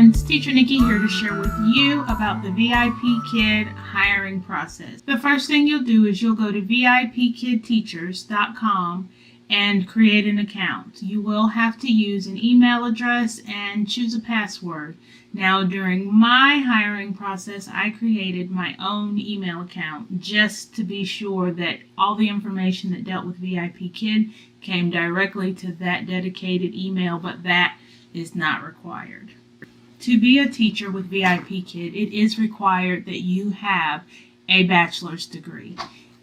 friends, Teacher Nikki here to share with you about the VIPKid hiring process. The first thing you'll do is you'll go to VIPKidteachers.com and create an account. You will have to use an email address and choose a password. Now, during my hiring process, I created my own email account just to be sure that all the information that dealt with VIPKid came directly to that dedicated email, but that is not required. To be a teacher with VIPKid, it is required that you have a bachelor's degree.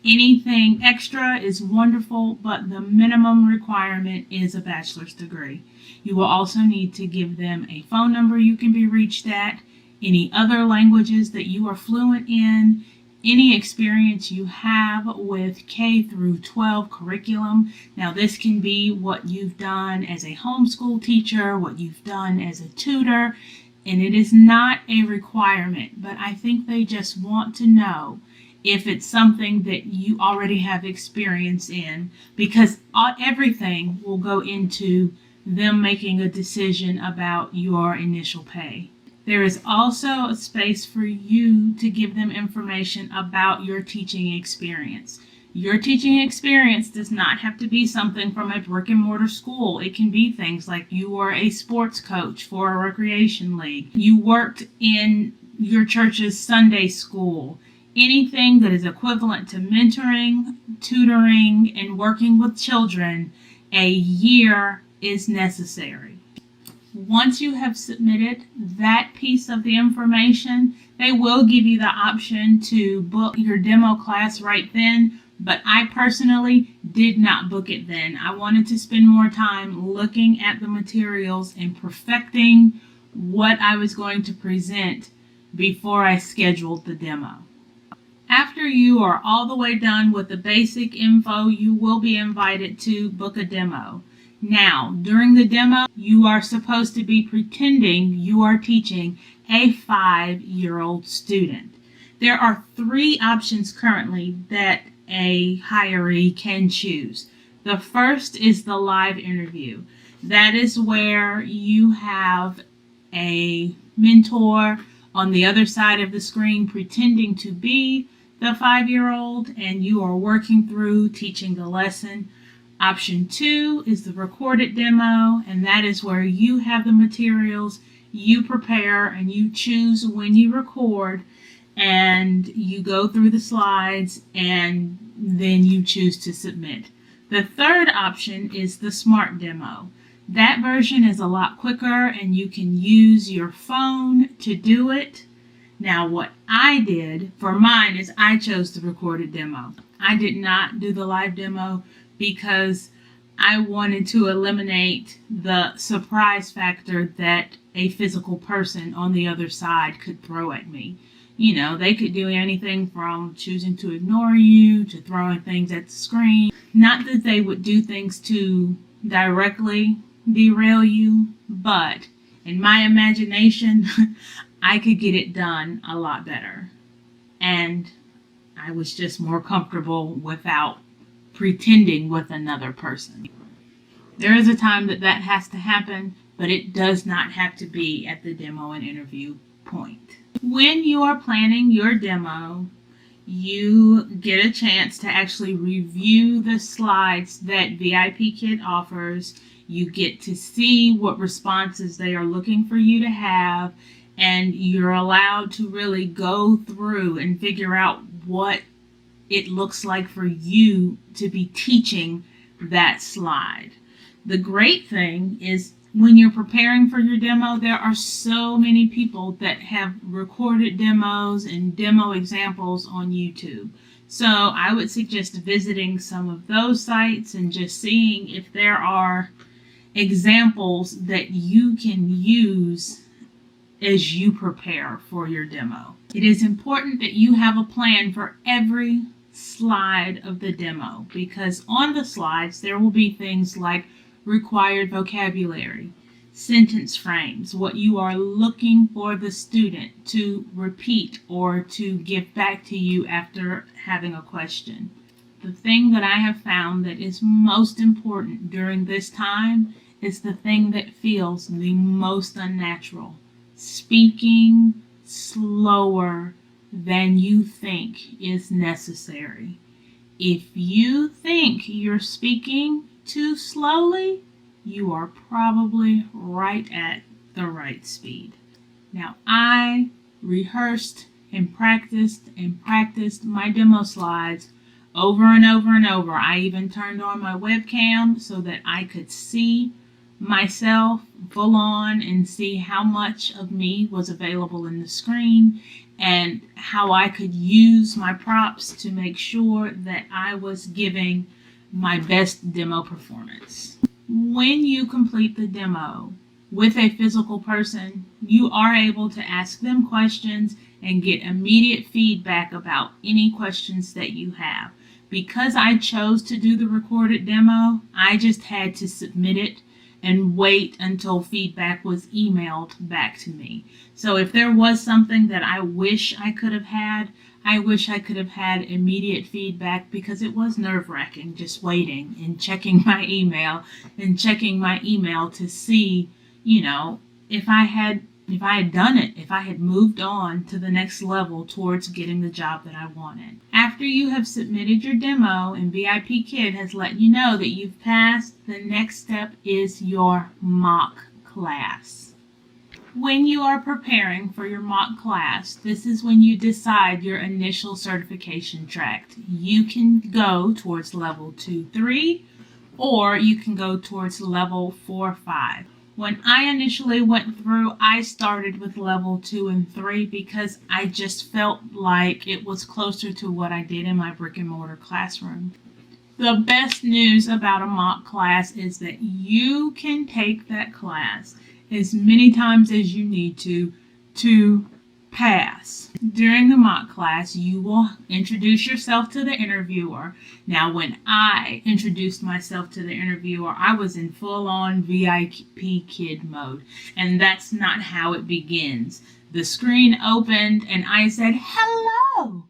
Anything extra is wonderful, but the minimum requirement is a bachelor's degree. You will also need to give them a phone number you can be reached at, any other languages that you are fluent in, any experience you have with K through 12 curriculum. Now, this can be what you've done as a homeschool teacher, what you've done as a tutor, and it is not a requirement, but I think they just want to know if it's something that you already have experience in, because everything will go into them making a decision about your initial pay. There is also a space for you to give them information about your teaching experience. Your teaching experience does not have to be something from a brick and mortar school. It can be things like you were a sports coach for a recreation league. You worked in your church's Sunday school. Anything that is equivalent to mentoring, tutoring, and working with children, a year is necessary. Once you have submitted that piece of the information, they will give you the option to book your demo class right then, but I personally did not book it then. I wanted to spend more time looking at the materials and perfecting what I was going to present before I scheduled the demo. After you are all the way done with the basic info, you will be invited to book a demo. Now, during the demo, you are supposed to be pretending you are teaching a 5-year-old student. There are 3 options currently that a hiree can choose. The first is the live interview. That is where you have a mentor on the other side of the screen pretending to be the 5-year-old, and you are working through teaching the lesson. Option 2 is the recorded demo, and that is where you have the materials, you prepare, and you choose when you record, and you go through the slides, and then you choose to submit. The third option is the smart demo. That version is a lot quicker, and you can use your phone to do it. Now, what I did for mine is I chose the recorded demo. I did not do the live demo because I wanted to eliminate the surprise factor that a physical person on the other side could throw at me. You know, they could do anything from choosing to ignore you to throwing things at the screen. Not that they would do things to directly derail you, but in my imagination, I could get it done a lot better. And I was just more comfortable without pretending with another person. There is a time that has to happen, but it does not have to be at the demo and interview point. When you are planning your demo, you get a chance to actually review the slides that VIPKid offers. You get to see what responses they are looking for you to have, and you're allowed to really go through and figure out what it looks like for you to be teaching that slide. The great thing is when you're preparing for your demo, there are so many people that have recorded demos and demo examples on YouTube. So I would suggest visiting some of those sites and just seeing if there are examples that you can use as you prepare for your demo. It is important that you have a plan for every slide of the demo, because on the slides there will be things like required vocabulary, sentence frames, what you are looking for the student to repeat or to give back to you after having a question. The thing that I have found that is most important during this time is the thing that feels the most unnatural. speaking slower than you think is necessary. If you think you're speaking too slowly, you are probably right at the right speed. Now, I rehearsed and practiced my demo slides over and over and over. I even turned on my webcam so that I could see myself full on and see how much of me was available in the screen and how I could use my props to make sure that I was giving my best demo performance. When you complete the demo with a physical person, you are able to ask them questions and get immediate feedback about any questions that you have. Because I chose to do the recorded demo, I just had to submit it and wait until feedback was emailed back to me. So if there was something that I wish I could have had, I wish I could have had immediate feedback, because it was nerve-wracking just waiting and checking my email to see, if I had done it, if I had moved on to the next level towards getting the job that I wanted. After you have submitted your demo and VIPKid has let you know that you've passed, the next step is your mock class. When you are preparing for your mock class, this is when you decide your initial certification track. You can go towards level 2, 3, or you can go towards level 4, 5. When I initially went through, I started with level 2 and 3 because I just felt like it was closer to what I did in my brick and mortar classroom. The best news about a mock class is that you can take that class as many times as you need to pass. During the mock class, you will introduce yourself to the interviewer. Now, when I introduced myself to the interviewer, I was in full-on VIPKid mode, and that's not how it begins. The screen opened, and I said, "Hello,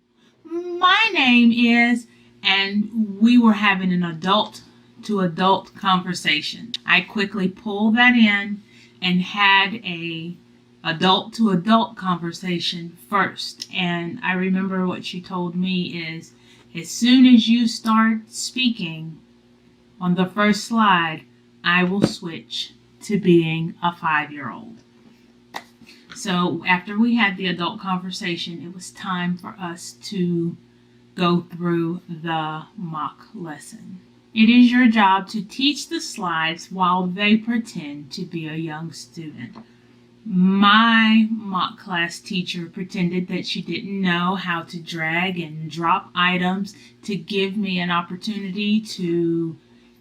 my name is," and we were having an adult-to-adult conversation. I quickly pulled that in and had a adult-to-adult conversation first. And I remember what she told me is, as soon as you start speaking on the first slide, I will switch to being a 5-year-old. So after we had the adult conversation, it was time for us to go through the mock lesson. It is your job to teach the slides while they pretend to be a young student. My mock class teacher pretended that she didn't know how to drag and drop items to give me an opportunity to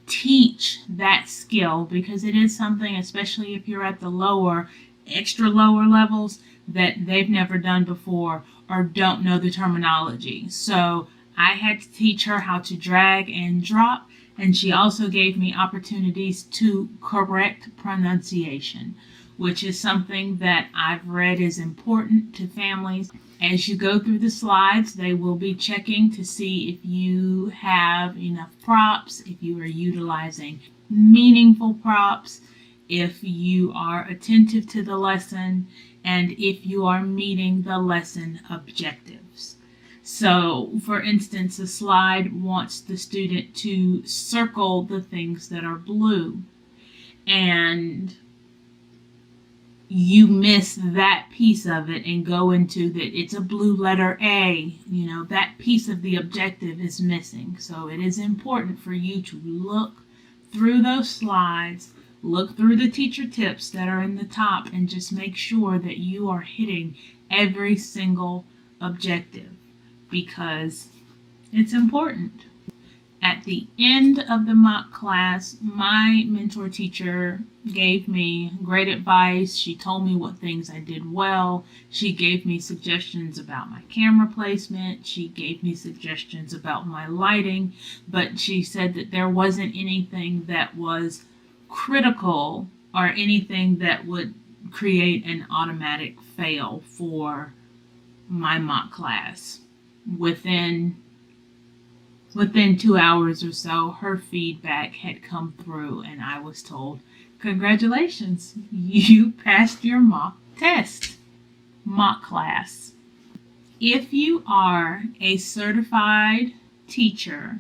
teach that skill, because it is something, especially if you're at the extra lower levels, that they've never done before or don't know the terminology. So I had to teach her how to drag and drop, and she also gave me opportunities to correct pronunciation, which is something that I've read is important to families. As you go through the slides, they will be checking to see if you have enough props, if you are utilizing meaningful props, if you are attentive to the lesson, and if you are meeting the lesson objectives. So, for instance, a slide wants the student to circle the things that are blue, and you miss that piece of it and go into that it's a blue letter A, that piece of the objective is missing. So it is important for you to look through those slides, look through the teacher tips that are in the top, and just make sure that you are hitting every single objective, because it's important. At the end of the mock class, my mentor teacher gave me great advice. She told me what things I did well. She gave me suggestions about my camera placement. She gave me suggestions about my lighting. But she said that there wasn't anything that was critical or anything that would create an automatic fail for my mock class. Within 2 hours or so, her feedback had come through, and I was told, "Congratulations, you passed your mock test, mock class. If you are a certified teacher,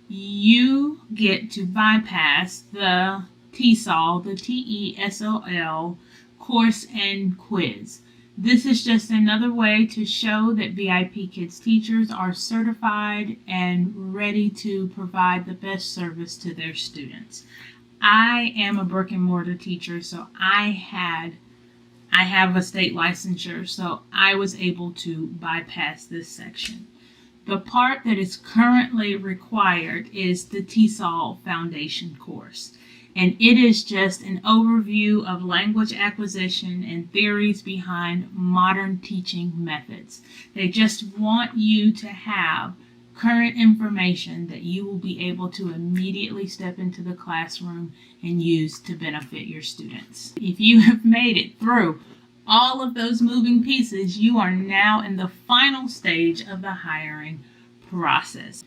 you get to bypass the TESOL, the TESOL course and quiz. This is just another way to show that VIPKid's teachers are certified and ready to provide the best service to their students. I am a brick and mortar teacher, so I have a state licensure, so I was able to bypass this section. The part that is currently required is the TESOL Foundation course. And it is just an overview of language acquisition and theories behind modern teaching methods. They just want you to have current information that you will be able to immediately step into the classroom and use to benefit your students. If you have made it through all of those moving pieces, you are now in the final stage of the hiring process.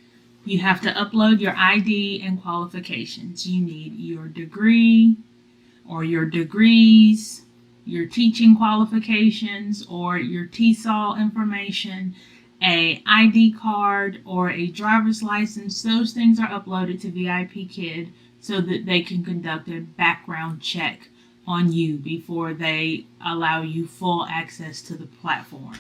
You have to upload your ID and qualifications. You need your degree or your degrees, your teaching qualifications or your TESOL information, a ID card or a driver's license. Those things are uploaded to VIPKid so that they can conduct a background check on you before they allow you full access to the platform.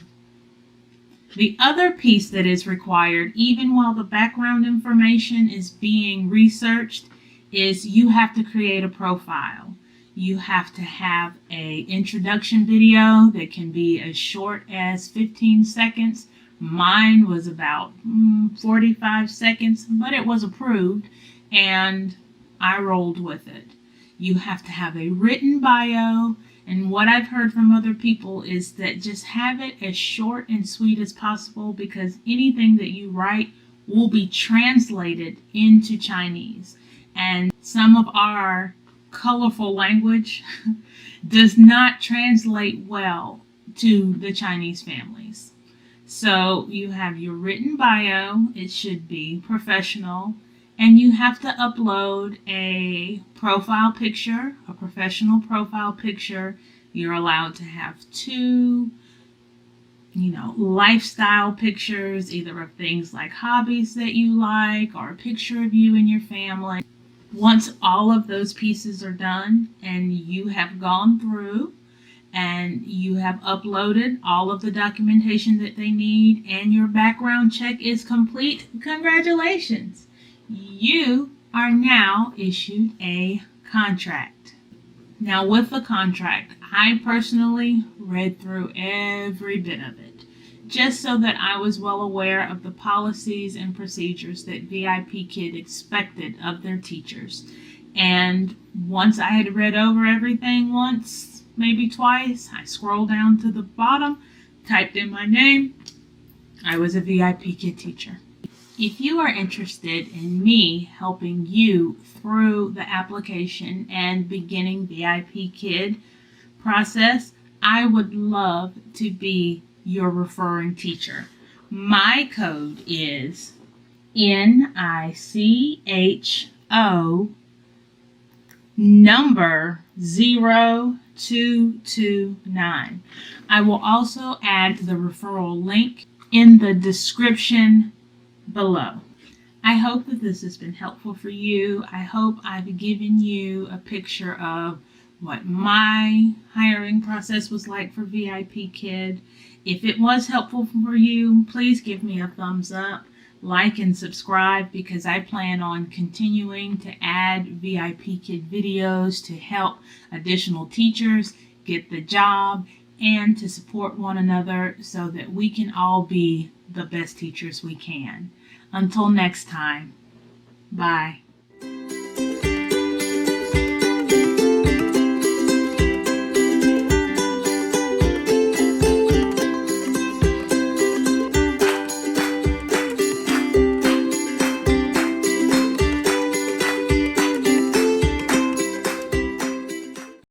The other piece that is required, even while the background information is being researched, is you have to create a profile. You have to have an introduction video that can be as short as 15 seconds. Mine was about 45 seconds, but it was approved and I rolled with it. You have to have a written bio, and what I've heard from other people is that just have it as short and sweet as possible, because anything that you write will be translated into Chinese. And some of our colorful language does not translate well to the Chinese families. So you have your written bio, it should be professional, and you have to upload a profile picture, a professional profile picture. You're allowed to have 2, lifestyle pictures, either of things like hobbies that you like or a picture of you and your family. Once all of those pieces are done and you have gone through and you have uploaded all of the documentation that they need and your background check is complete, congratulations! You are now issued a contract. Now with the contract, I personally read through every bit of it, just so that I was well aware of the policies and procedures that VIPKid expected of their teachers. And once I had read over everything once, maybe twice, I scrolled down to the bottom, typed in my name. I was a VIPKid teacher. If you are interested in me helping you through the application and beginning VIPKid process, I would love to be your referring teacher. My code is NICHO number 0229. I will also add the referral link in the description below. I hope that this has been helpful for you. I hope I've given you a picture of what my hiring process was like for VIPKid. If it was helpful for you, please give me a thumbs up, like and subscribe, because I plan on continuing to add VIPKid videos to help additional teachers get the job and to support one another so that we can all be the best teachers we can. Until next time, bye.